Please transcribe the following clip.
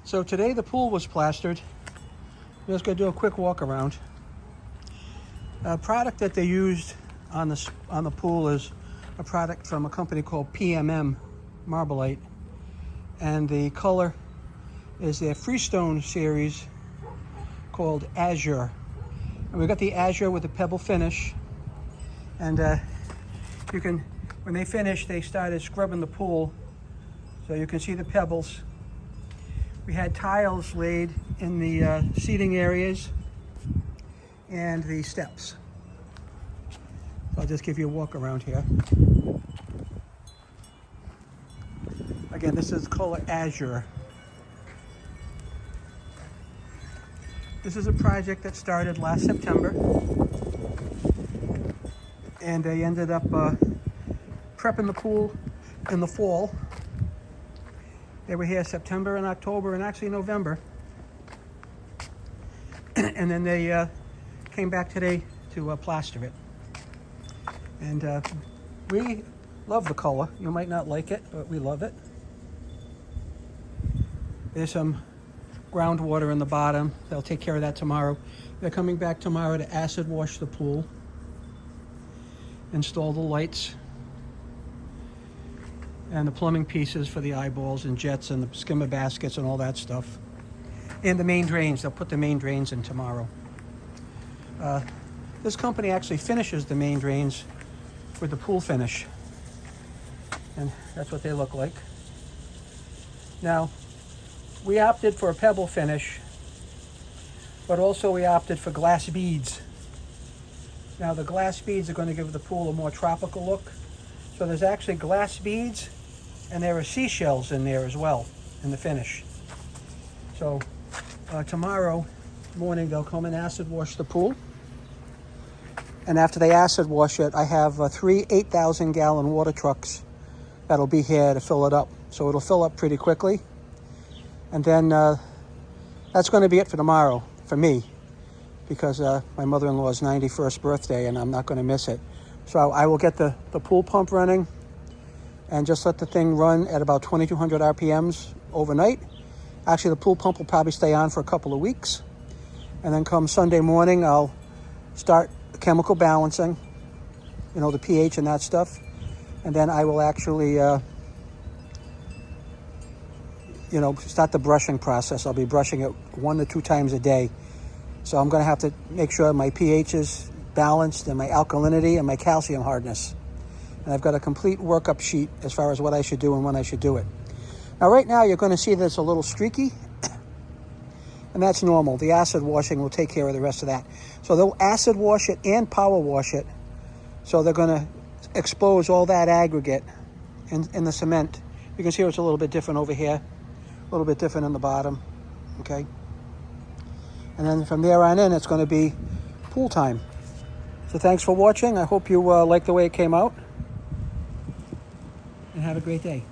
So today the pool was plastered. I'm just going to do a quick walk around. A product that they used on the pool is a product from a company called PMM Marblite, and the color is their Freestone Series called Azure. And we got the Azure with the pebble finish, and you can, when they finished, they started scrubbing the pool, so you can see the pebbles. We had tiles laid in the seating areas and the steps. So I'll just give you a walk around here. Again, this is color Azure. This is a project that started last September, and they ended up prepping the pool in the fall. They were here September and October and actually November. And then they came back today to plaster it. And we love the color. You might not like it, but we love it. There's some groundwater in the bottom. They'll take care of that tomorrow. They're coming back tomorrow to acid wash the pool, install the lights, and the plumbing pieces for the eyeballs and jets and the skimmer baskets and all that stuff. And the main drains, they'll put the main drains in tomorrow. This company actually finishes the main drains with the pool finish. And that's what they look like. Now, we opted for a pebble finish, but also we opted for glass beads. Now the glass beads are going to give the pool a more tropical look. So there's actually glass beads, and there are seashells in there as well in the finish. So tomorrow morning they'll come and acid wash the pool. And after they acid wash it, I have 3 8,000 gallon water trucks that'll be here to fill it up. So it'll fill up pretty quickly. And then that's going to be it for tomorrow for me, because my mother-in-law's 91st birthday and I'm not going to miss it. So I will get the pool pump running and just let the thing run at about 2,200 RPMs overnight. Actually, the pool pump will probably stay on for a couple of weeks. And then come Sunday morning, I'll start chemical balancing, you know, the pH and that stuff. And then I will actually, start the brushing process. I'll be brushing it 1 to 2 times a day. So I'm going to have to make sure my pH is balanced and my alkalinity and my calcium hardness. And I've got a complete workup sheet as far as what I should do and when I should do it. Now right now you're going to see that it's a little streaky, and that's normal. The acid washing will take care of the rest of that. So they'll acid wash it and power wash it. So they're going to expose all that aggregate in the cement. You can see it's a little bit different over here, a little bit different in the bottom, okay? And then from there on in, it's going to be pool time. So thanks for watching. I hope you like the way it came out. And have a great day.